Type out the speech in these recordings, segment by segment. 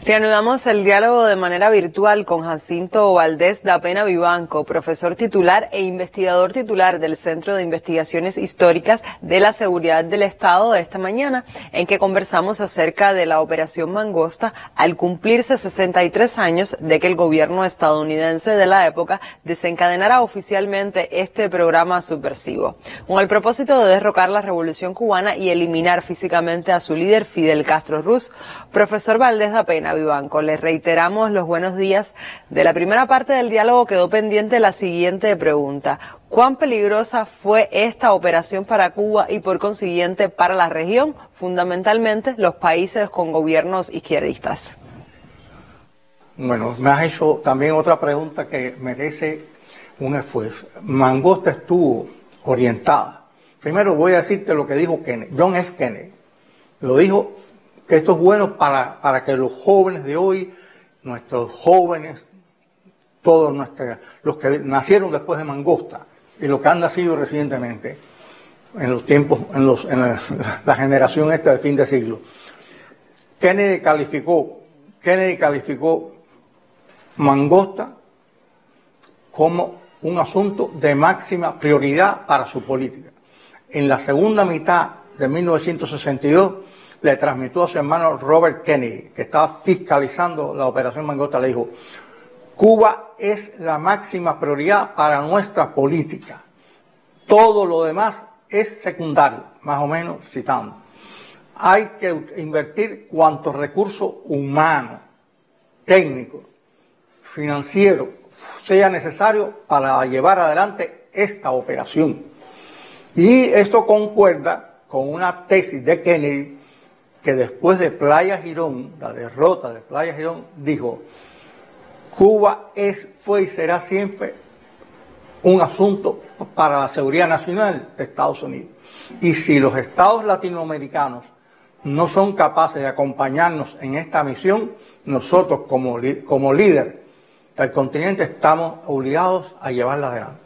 Reanudamos el diálogo de manera virtual con Jacinto Valdés da Pena Vivanco, profesor titular e investigador titular del Centro de Investigaciones Históricas de la Seguridad del Estado de esta mañana, en que conversamos acerca de la Operación Mangosta al cumplirse 63 años de que el gobierno estadounidense de la época desencadenara oficialmente este programa subversivo, con el propósito de derrocar la Revolución Cubana y eliminar físicamente a su líder Fidel Castro Ruz. Profesor Valdés da Pena Vivanco, les reiteramos los buenos días. De la primera parte del diálogo quedó pendiente la siguiente pregunta: ¿cuán peligrosa fue esta operación para Cuba y por consiguiente para la región, fundamentalmente los países con gobiernos izquierdistas? Bueno, me has hecho también otra pregunta que merece un esfuerzo. Mangosta estuvo orientada. Primero voy a decirte lo que dijo John F. Kennedy. Lo dijo que esto es bueno para que los jóvenes de hoy, nuestros jóvenes, todos los que nacieron después de Mangosta y los que han nacido recientemente, en los tiempos, en la generación esta de fin de siglo. Kennedy calificó Mangosta como un asunto de máxima prioridad para su política. En la segunda mitad de 1962, le transmitió a su hermano Robert Kennedy, que estaba fiscalizando la operación Mangosta, le dijo: Cuba es la máxima prioridad para nuestra política. Todo lo demás es secundario, más o menos citando. Hay que invertir cuantos recursos humanos, técnicos, financieros sea necesario para llevar adelante esta operación. Y esto concuerda con una tesis de Kennedy, que después de Playa Girón, la derrota de Playa Girón, dijo: Cuba fue y será siempre un asunto para la seguridad nacional de Estados Unidos. Y si los estados latinoamericanos no son capaces de acompañarnos en esta misión, nosotros como líder del continente estamos obligados a llevarla adelante.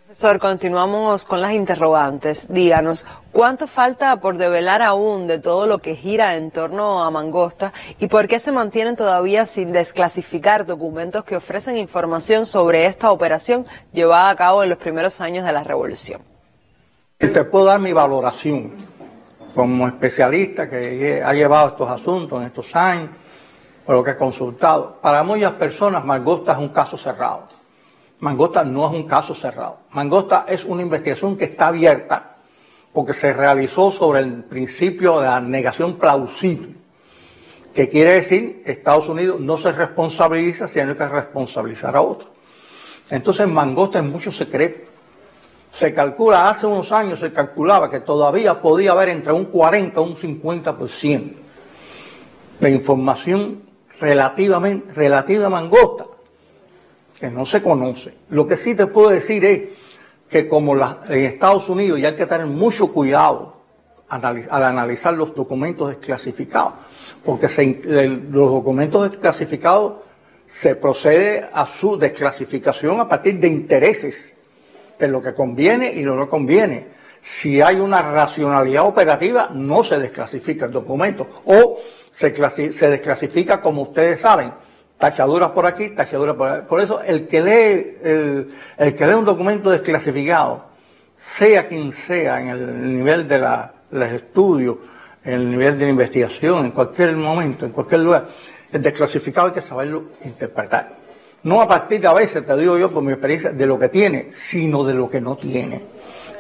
Profesor, continuamos con las interrogantes. Díganos, ¿cuánto falta por develar aún de todo lo que gira en torno a Mangosta y por qué se mantienen todavía sin desclasificar documentos que ofrecen información sobre esta operación llevada a cabo en los primeros años de la revolución? Te puedo dar mi valoración como especialista que ha llevado estos asuntos en estos años, por lo que he consultado. Para muchas personas Mangosta es un caso cerrado. Mangosta no es un caso cerrado. Mangosta es una investigación que está abierta porque se realizó sobre el principio de la negación plausible, que quiere decir que Estados Unidos no se responsabiliza, sino que responsabilizar a otros. Entonces Mangosta es mucho secreto. Se calcula, hace unos años se calculaba que todavía podía haber entre un 40 o un 50% de información relativa a Mangosta que no se conoce. Lo que sí te puedo decir es que como en Estados Unidos ya hay que tener mucho cuidado al analizar los documentos desclasificados, porque los documentos desclasificados se procede a su desclasificación a partir de intereses, de lo que conviene y lo que no conviene. Si hay una racionalidad operativa, no se desclasifica el documento, o se desclasifica, como ustedes saben, tachaduras por aquí, tachaduras por allá. Por eso el que lee un documento desclasificado, sea quien sea, en el nivel de los estudios, en el nivel de la investigación, en cualquier momento, en cualquier lugar, el desclasificado hay que saberlo interpretar. No a partir de, a veces, te digo yo por mi experiencia, de lo que tiene, sino de lo que no tiene.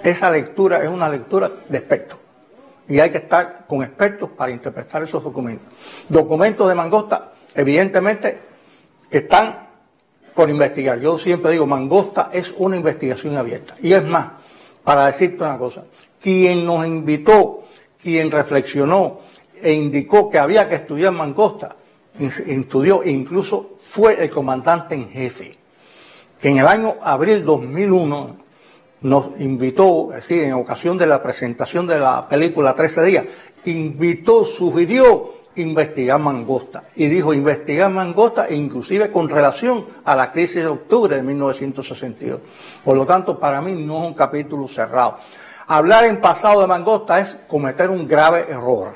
Esa lectura es una lectura de expertos. Y hay que estar con expertos para interpretar esos documentos. Documentos de Mangosta, evidentemente, que están por investigar. Yo siempre digo, Mangosta es una investigación abierta. Y es más, para decirte una cosa, quien nos invitó, quien reflexionó e indicó que había que estudiar Mangosta, estudió e incluso fue el comandante en jefe, que en el año abril 2001 nos invitó, es decir, en ocasión de la presentación de la película 13 días, sugirió investigar Mangosta, y dijo investigar Mangosta e inclusive con relación a la crisis de octubre de 1962. Por lo tanto, para mí no es un capítulo cerrado. Hablar en pasado de Mangosta es cometer un grave error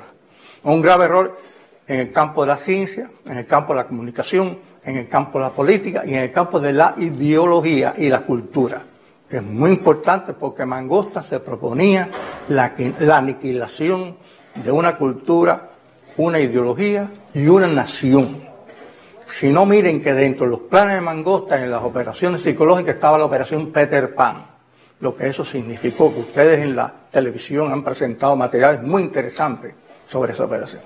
en el campo de la ciencia, en el campo de la comunicación, en el campo de la política y en el campo de la ideología y la cultura. Es muy importante porque Mangosta se proponía la aniquilación de una cultura, una ideología y una nación. Si no, miren que dentro de los planes de Mangosta, en las operaciones psicológicas, estaba la operación Peter Pan. Lo que eso significó, que ustedes en la televisión han presentado materiales muy interesantes sobre esa operación.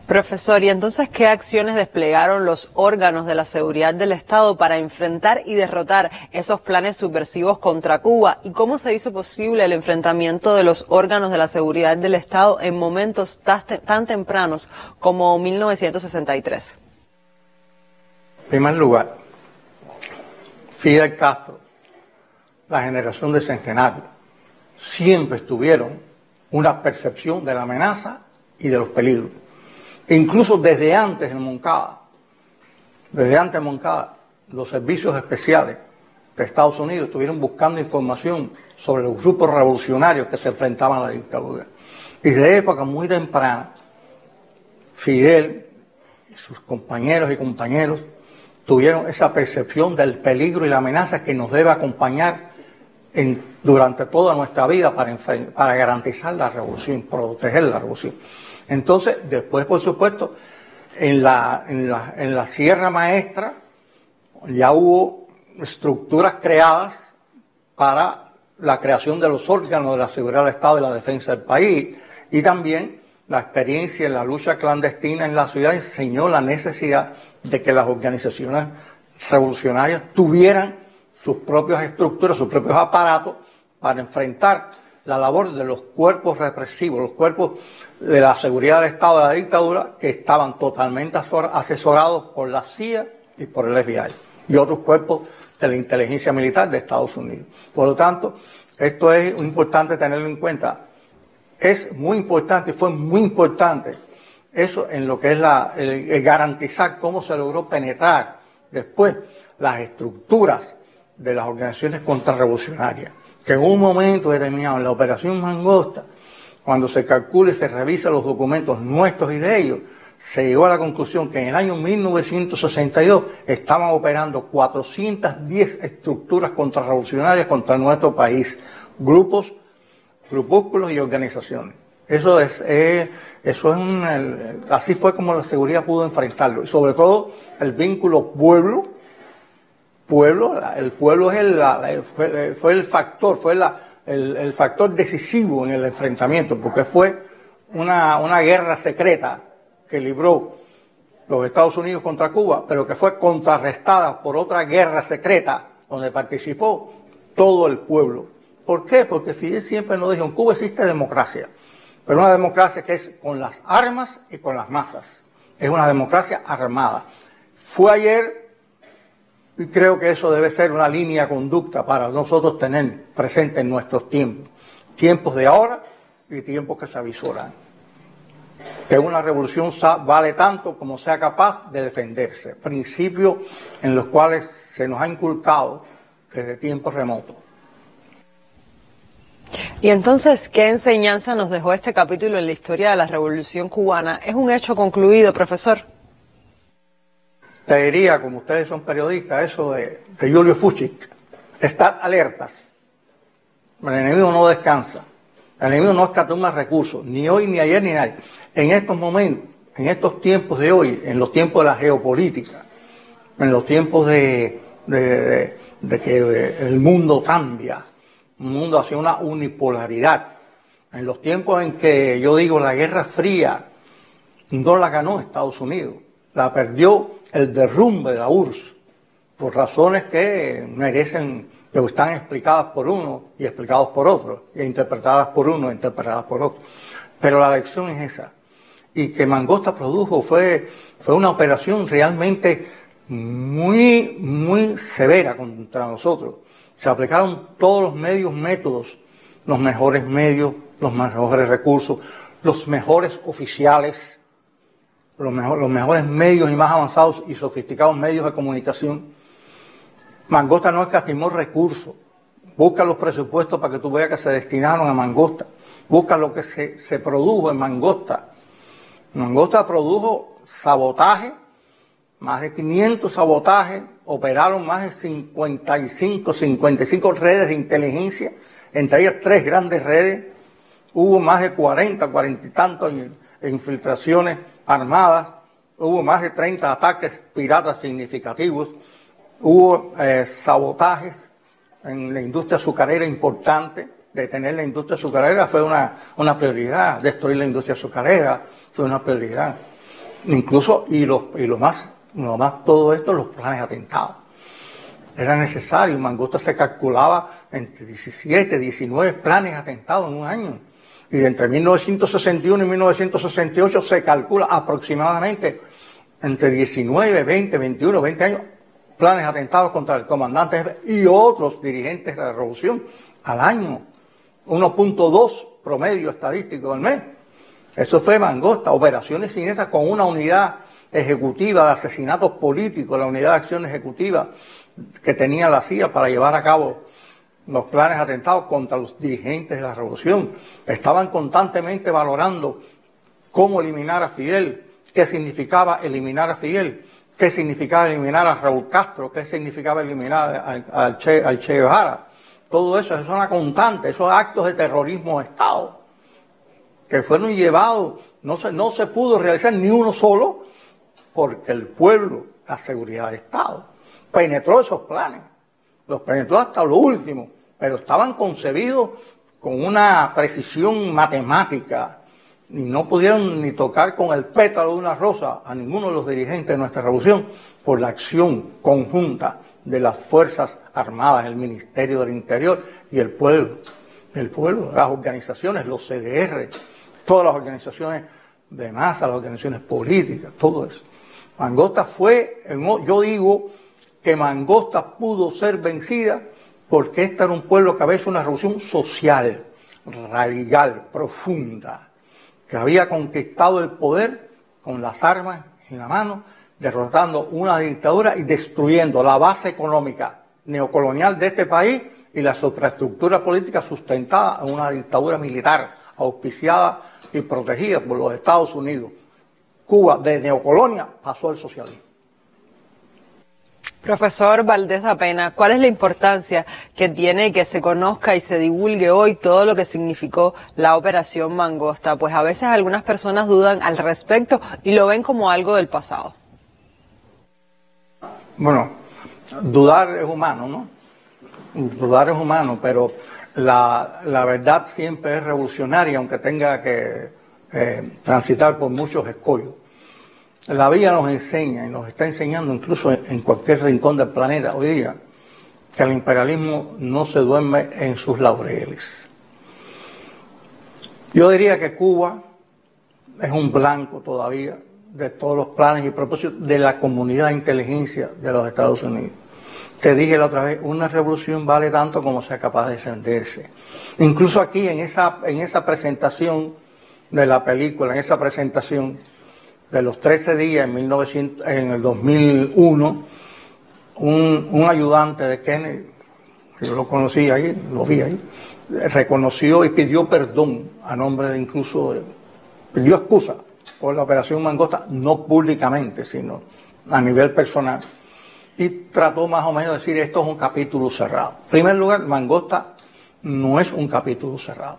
Profesor, ¿y entonces qué acciones desplegaron los órganos de la seguridad del Estado para enfrentar y derrotar esos planes subversivos contra Cuba? ¿Y cómo se hizo posible el enfrentamiento de los órganos de la seguridad del Estado en momentos tan tempranos como 1963? En primer lugar, Fidel Castro, la generación de Centenario, siempre tuvieron una percepción de la amenaza y de los peligros. Incluso desde antes en Moncada, los servicios especiales de Estados Unidos estuvieron buscando información sobre los grupos revolucionarios que se enfrentaban a la dictadura. Y de época muy temprana, Fidel y sus compañeros tuvieron esa percepción del peligro y la amenaza que nos debe acompañar durante toda nuestra vida para garantizar la revolución, proteger la revolución. Entonces, después, por supuesto, en la Sierra Maestra ya hubo estructuras creadas para la creación de los órganos de la seguridad del Estado y la defensa del país. Y también la experiencia en la lucha clandestina en la ciudad enseñó la necesidad de que las organizaciones revolucionarias tuvieran sus propias estructuras, sus propios aparatos para enfrentar la labor de los cuerpos represivos, los cuerpos de la seguridad del Estado de la dictadura, que estaban totalmente asesorados por la CIA y por el FBI y otros cuerpos de la inteligencia militar de Estados Unidos. Por lo tanto, esto es importante tenerlo en cuenta. Es muy importante y fue muy importante eso en lo que es el garantizar cómo se logró penetrar después las estructuras de las organizaciones contrarrevolucionarias, que en un momento determinado, en la operación Mangosta, cuando se calcula y se revisa los documentos nuestros y de ellos, se llegó a la conclusión que en el año 1962 estaban operando 410 estructuras contrarrevolucionarias contra nuestro país, grupos, grupúsculos y organizaciones. Así fue como la seguridad pudo enfrentarlo, y sobre todo el vínculo pueblo, el pueblo fue el factor decisivo en el enfrentamiento, porque fue una guerra secreta que libró los Estados Unidos contra Cuba, pero que fue contrarrestada por otra guerra secreta donde participó todo el pueblo. ¿Por qué? Porque Fidel siempre nos dijo, en Cuba existe democracia, pero una democracia que es con las armas y con las masas. Es una democracia armada. Fue ayer, y creo que eso debe ser una línea de conducta para nosotros tener presente en nuestros tiempos de ahora y tiempos que se avisoran. Que una revolución vale tanto como sea capaz de defenderse. Principios en los cuales se nos ha inculcado desde tiempos remotos. Y entonces, ¿qué enseñanza nos dejó este capítulo en la historia de la Revolución Cubana? ¿Es un hecho concluido, profesor? Te diría, como ustedes son periodistas, eso de Julio Fuchs, estar alertas. El enemigo no descansa. El enemigo no escatima recursos, ni hoy, ni ayer, ni nadie. En estos momentos, en estos tiempos de hoy, en los tiempos de la geopolítica, en los tiempos de que el mundo cambia, un mundo hacia una unipolaridad, en los tiempos en que yo digo la Guerra Fría no la ganó Estados Unidos, la perdió el derrumbe de la URSS, por razones que merecen, que están explicadas por uno y explicadas por otro, e interpretadas por uno e interpretadas por otro. Pero la lección es esa. Y que Mangosta produjo fue una operación realmente muy, muy severa contra nosotros. Se aplicaron todos los métodos, los mejores medios, los mejores recursos, los mejores oficiales, los mejores medios y más avanzados y sofisticados medios de comunicación. Mangosta no escatimó recursos. Busca los presupuestos para que tú veas que se destinaron a Mangosta. Busca lo que se produjo en Mangosta. Mangosta produjo sabotaje, más de 500 sabotajes, operaron más de 55 redes de inteligencia, entre ellas 3 grandes redes, hubo más de 40 y tantos infiltraciones armadas, hubo más de 30 ataques piratas significativos, hubo sabotajes en la industria azucarera importante. Detener la industria azucarera fue una prioridad, destruir la industria azucarera fue una prioridad. Incluso, y lo más todo esto, los planes de atentados. Era necesario, Mangosta se calculaba entre 17, 19 planes de atentados en un año. Y entre 1961 y 1968 se calcula aproximadamente entre 19, 20, 21, 20 años planes de atentados contra el comandante jefe y otros dirigentes de la revolución al año. 1.2 promedio estadístico al mes. Eso fue Mangosta, operaciones siniestras con una unidad ejecutiva de asesinatos políticos, la unidad de acción ejecutiva que tenía la CIA para llevar a cabo los planes de atentados contra los dirigentes de la revolución. Estaban constantemente valorando cómo eliminar a Fidel, qué significaba eliminar a Fidel, qué significaba eliminar a Raúl Castro, qué significaba eliminar al Che Guevara. Todo eso es una constante, esos actos de terrorismo de Estado que fueron llevados, no se pudo realizar ni uno solo porque el pueblo, la seguridad de Estado, penetró esos planes, los penetró hasta lo último, pero estaban concebidos con una precisión matemática y no pudieron ni tocar con el pétalo de una rosa a ninguno de los dirigentes de nuestra revolución por la acción conjunta de las Fuerzas Armadas, el Ministerio del Interior y el pueblo, las organizaciones, los CDR, todas las organizaciones de masa, las organizaciones políticas, todo eso. Mangosta yo digo que Mangosta pudo ser vencida porque este era un pueblo que había hecho una revolución social, radical, profunda, que había conquistado el poder con las armas en la mano, derrotando una dictadura y destruyendo la base económica neocolonial de este país y la superestructura política sustentada en una dictadura militar auspiciada y protegida por los Estados Unidos. Cuba, de neocolonia, pasó al socialismo. Profesor Valdés da Pena, ¿cuál es la importancia que tiene que se conozca y se divulgue hoy todo lo que significó la Operación Mangosta? Pues a veces algunas personas dudan al respecto y lo ven como algo del pasado. Bueno, dudar es humano, ¿no? Dudar es humano, pero la verdad siempre es revolucionaria, aunque tenga que transitar por muchos escollos. La vida nos enseña y nos está enseñando incluso en cualquier rincón del planeta hoy día que el imperialismo no se duerme en sus laureles. Yo diría que Cuba es un blanco todavía de todos los planes y propósitos de la comunidad de inteligencia de los Estados Unidos. Te dije la otra vez, una revolución vale tanto como sea capaz de defenderse. Incluso aquí en esa presentación de la película, en esa presentación de los 13 días en el 2001, un ayudante de Kennedy, que yo lo conocí ahí, lo vi ahí, reconoció y pidió perdón a nombre de pidió excusa por la Operación Mangosta, no públicamente, sino a nivel personal. Y trató más o menos de decir, esto es un capítulo cerrado. En primer lugar, Mangosta no es un capítulo cerrado.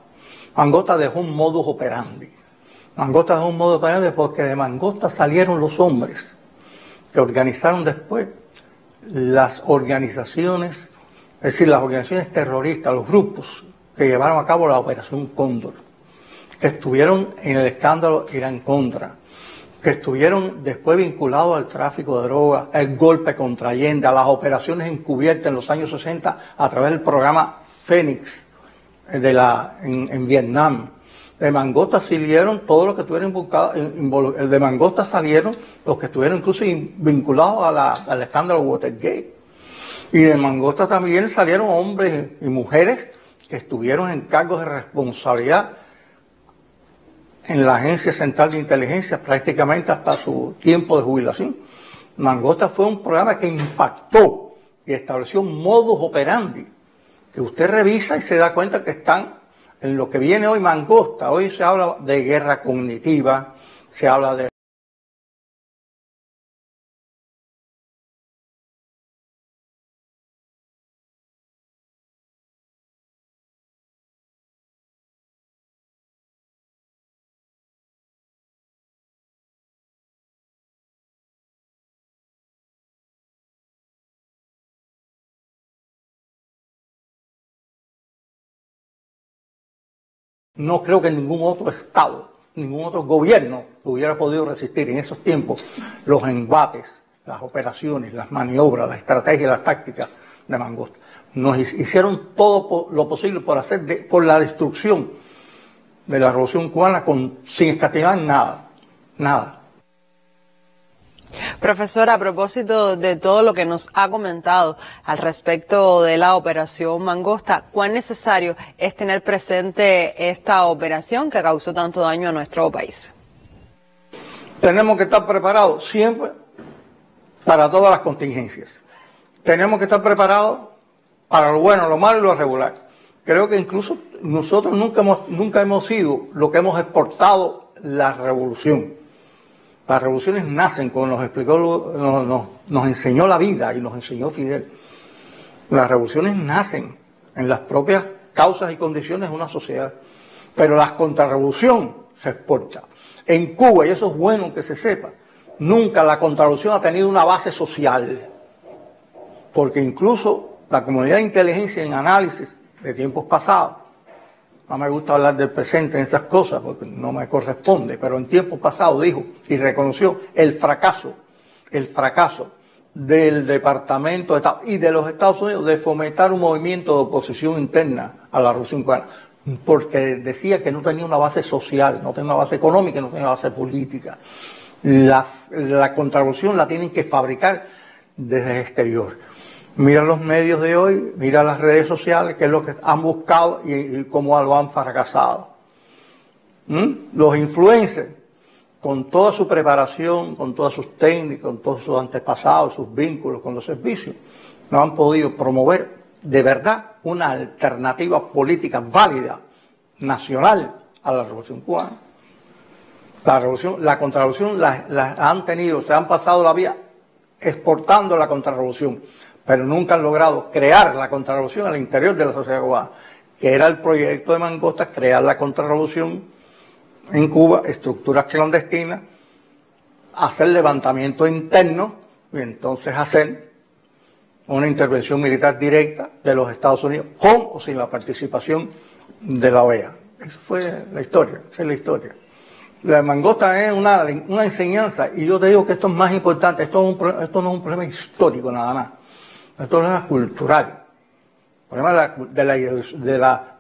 Mangosta dejó un modus operandi. Mangosta dejó un modus operandi porque de Mangosta salieron los hombres que organizaron después las organizaciones, es decir, las organizaciones terroristas, los grupos que llevaron a cabo la Operación Cóndor, que estuvieron en el escándalo Irán Contra, que estuvieron después vinculados al tráfico de drogas, el golpe contra Allende, a las operaciones encubiertas en los años 60 a través del programa Fénix en Vietnam. De Mangosta salieron todos los que estuvieron de Mangosta salieron los que estuvieron incluso vinculados al escándalo Watergate. Y de Mangosta también salieron hombres y mujeres que estuvieron en cargos de responsabilidad en la Agencia Central de Inteligencia prácticamente hasta su tiempo de jubilación. Mangosta fue un programa que impactó y estableció un modus operandi que usted revisa y se da cuenta que están en lo que viene hoy Mangosta. Hoy se habla de guerra cognitiva, se habla de no creo que ningún otro estado, ningún otro gobierno hubiera podido resistir en esos tiempos los embates, las operaciones, las maniobras, las estrategias, las tácticas de Mangosta. Nos hicieron todo lo posible por hacer por la destrucción de la Revolución Cubana sin escatimar nada. Profesor, a propósito de todo lo que nos ha comentado al respecto de la Operación Mangosta, ¿cuán necesario es tener presente esta operación que causó tanto daño a nuestro país? Tenemos que estar preparados siempre para todas las contingencias. Tenemos que estar preparados para lo bueno, lo malo y lo regular. Creo que incluso nosotros nunca hemos sido lo que hemos exportado, la revolución. Las revoluciones nacen, como nos explicó, nos enseñó la vida y nos enseñó Fidel. Las revoluciones nacen en las propias causas y condiciones de una sociedad. Pero la contrarrevolución se exporta. En Cuba, y eso es bueno que se sepa, nunca la contrarrevolución ha tenido una base social. Porque incluso la comunidad de inteligencia en análisis de tiempos pasados, no me gusta hablar del presente en esas cosas porque no me corresponde, pero en tiempos pasados dijo y reconoció el fracaso del Departamento de Estado y de los Estados Unidos de fomentar un movimiento de oposición interna a la Revolución Cubana, porque decía que no tenía una base social, no tenía una base económica, no tenía una base política. La contrarrevolución la tienen que fabricar desde el exterior. Mira los medios de hoy, mira las redes sociales, que es lo que han buscado y cómo lo han fracasado. Los influencers, con toda su preparación, con todas sus técnicas, con todos sus antepasados, sus vínculos con los servicios, no han podido promover de verdad una alternativa política válida, nacional, a la Revolución Cubana. La contrarrevolución la han tenido, se han pasado la vida exportando la contrarrevolución, pero nunca han logrado crear la contrarrevolución al interior de la sociedad cubana, que era el proyecto de Mangosta, crear la contrarrevolución en Cuba, estructuras clandestinas, hacer levantamiento interno y entonces hacer una intervención militar directa de los Estados Unidos, con o sin la participación de la OEA. Esa fue la historia, esa es la historia. La de Mangosta es una enseñanza, y yo te digo que esto es más importante, esto no es un problema histórico nada más. Esto es un problema cultural, problema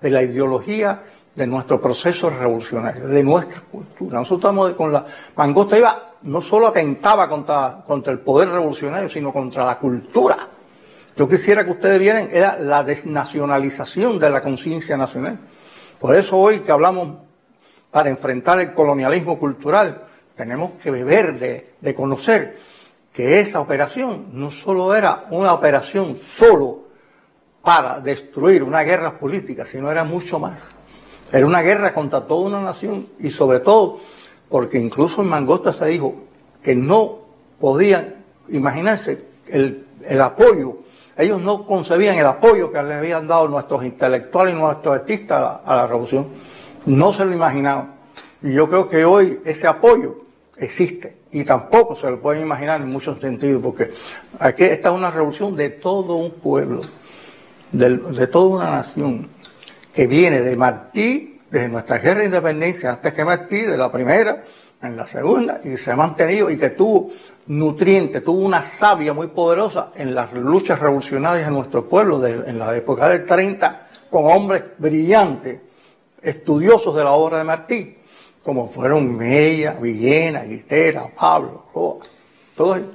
de la ideología de nuestro proceso revolucionario, de nuestra cultura. Nosotros estamos con la Mangosta no solo atentaba contra el poder revolucionario, sino contra la cultura. Yo quisiera que ustedes vieran, era la desnacionalización de la conciencia nacional. Por eso hoy que hablamos para enfrentar el colonialismo cultural, tenemos que beber de conocer que esa operación no solo era una operación solo para destruir una guerra política, sino era mucho más. Era una guerra contra toda una nación y sobre todo porque incluso en Mangosta se dijo que no podían imaginarse el apoyo. Ellos no concebían el apoyo que le habían dado nuestros intelectuales y nuestros artistas a la revolución. No se lo imaginaban. Y yo creo que hoy ese apoyo existe y tampoco se lo pueden imaginar en muchos sentidos, porque aquí está una revolución de todo un pueblo, de toda una nación, que viene de Martí, desde nuestra guerra de independencia, antes que Martí, de la primera, en la segunda, y se ha mantenido y que tuvo nutriente, tuvo una savia muy poderosa en las luchas revolucionarias de nuestro pueblo, en la época del 30, con hombres brillantes, estudiosos de la obra de Martí, como fueron Mella, Villena, Guitera, Pablo, Roa, todos ellos.